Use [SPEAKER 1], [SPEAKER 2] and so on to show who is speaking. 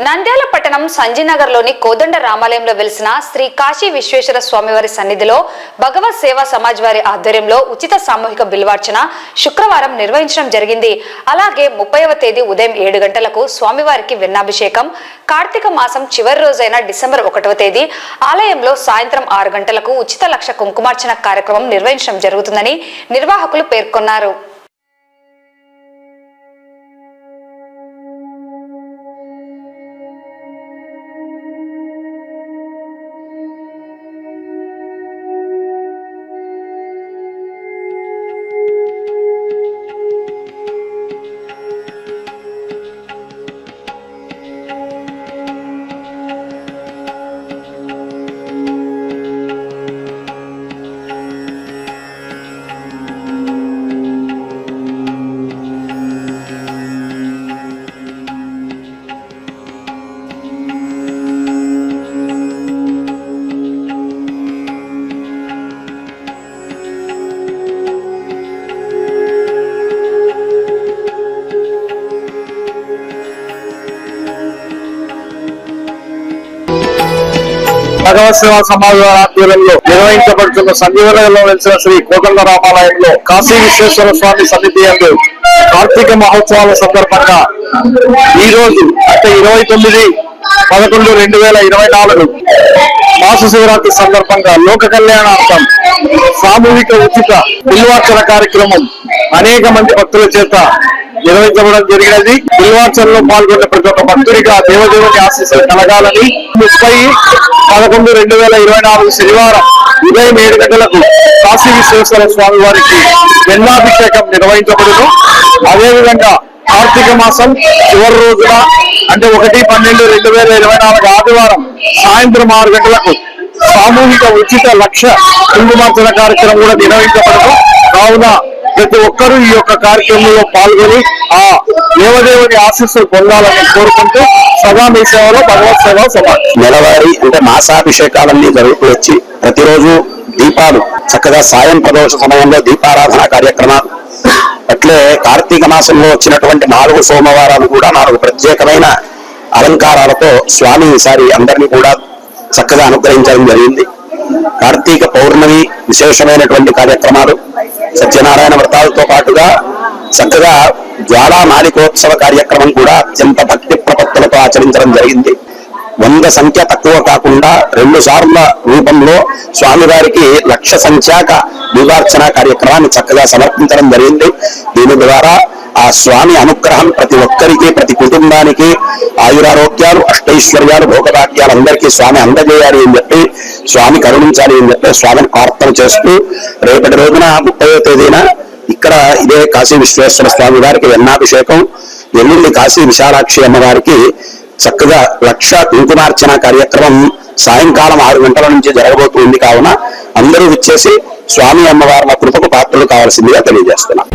[SPEAKER 1] నంద్యాల పట్టణం సంజీనగర్లోని కోదండ రామాలయంలో వెలిసిన శ్రీ కాశీ విశ్వేశ్వర స్వామివారి సన్నిధిలో భగవత్ సేవా సమాజ్ వారి ఆధ్వర్యంలో ఉచిత సామూహిక బిల్వార్చన శుక్రవారం నిర్వహించడం జరిగింది. అలాగే 30వ తేదీ ఉదయం 7 గంటలకు స్వామివారికి వెన్నాభిషేకం, కార్తీక మాసం చివరి రోజైన డిసెంబర్ 1వ తేదీ ఆలయంలో సాయంత్రం 6 గంటలకు ఉచిత లక్ష కుంకుమార్చన కార్యక్రమం నిర్వహించడం జరుగుతుందని నిర్వాహకులు పేర్కొన్నారు.
[SPEAKER 2] భగవత్ సేవా సమాజ ఆధ్వర్యంలో నిర్వహించబడుతున్న సంజీవనగర్లో వెలిసిన శ్రీ కోదండ రామాలయంలో కాశీ విశ్వేశ్వర స్వామి సన్నిధి యందు కార్తీక మహోత్సవాల సందర్భంగా ఈ రోజు అంటే 29/11/2024 మాస శివరాత్రి సందర్భంగా లోక కళ్యాణార్థం సామూహిక ఉచిత బిల్వార్చన కార్యక్రమం అనేక మంది భక్తుల చేత నిర్వహించబడడం జరిగినది. బిల్వార్చనలో పాల్గొన్న ప్రతి ఒక్క భక్తుడిగా దేవదేవుని ఆశీస్సులు కలగాలని 30/11/2024 శనివారం ఉదయం 7 గంటలకు కాశీ విశ్వేశ్వర స్వామి వారికి వెన్నాభిషేకం నిర్వహించబడును. అదేవిధంగా కార్తీక మాసం చివరి రోజున అంటే 1/12/2024 ఆదివారం సాయంత్రం 6 గంటలకు సామూహిక ఉచిత లక్ష కుంకుమార్చన కార్యక్రమం కూడా నిర్వహించబడును. కావున ప్రతి ఒక్కరూ ఈ యొక్క కార్యక్రమంలో పాల్గొని ఆ దేవదేవుని ఆశీస్సులు పొందాలని కోరుకుంటూ సదా మీ సేవలో భగవత్ సేవా సమాజ్.
[SPEAKER 3] నెలవారీ అంటే మాసాభిషేకాలన్నీ జరుగుతూ వచ్చి ప్రతిరోజు దీపాలు చక్కగా సాయం ప్రదోష సమయంలో దీపారాధన కార్యక్రమాలు, అట్లే కార్తీక మాసంలో వచ్చినటువంటి 4 సోమవారాలు కూడా 4 ప్రత్యేకమైన అలంకారాలతో స్వామి ఈసారి అందరినీ కూడా చక్కగా అనుగ్రహించడం జరిగింది. కార్తీక పౌర్ణమి విశేషమైనటువంటి కార్యక్రమాలు, సత్యనారాయణ వ్రతాలతో పాటుగా చక్కగా జ్వాలా మాలికోత్సవ కార్యక్రమం కూడా అత్యంత భక్తి ప్రపత్తులతో ఆచరించడం జరిగింది. 100 సంఖ్య తక్కువ కాకుండా 2 సార్ల రూపంలో స్వామివారికి లక్ష సంఖ్యాక బిల్వార్చన కార్యక్రమాన్ని చక్కగా సమర్పించడం జరిగింది. దీని ద్వారా ఆ స్వామి అనుగ్రహం ప్రతి ఒక్కరికి, ప్రతి కుటుంబానికి ఆయురారోగ్యాలు, అష్టైశ్వర్యాలు, భోగభాగ్యాలు అందరికీ స్వామి అందజేయాలి అని చెప్పి, స్వామి కరుణించాలి అని చెప్పి స్వామిని ప్రార్థన చేస్తూ రేపటి రోజున 30వ తేదీన ఇక్కడ ఇదే కాశీ విశ్వేశ్వర స్వామి వారికి వెన్నాభిషేకం, ఎల్లుండి కాశీ విశాలాక్షి అమ్మవారికి చక్కగా లక్ష కుంకుమార్చన కార్యక్రమం సాయంకాలం 6 గంటల నుంచి జరగబోతుంది. కావున అందరూ వచ్చేసి స్వామి అమ్మవార్ల కృపకు పాత్రలు కావాల్సిందిగా తెలియజేస్తున్నాం.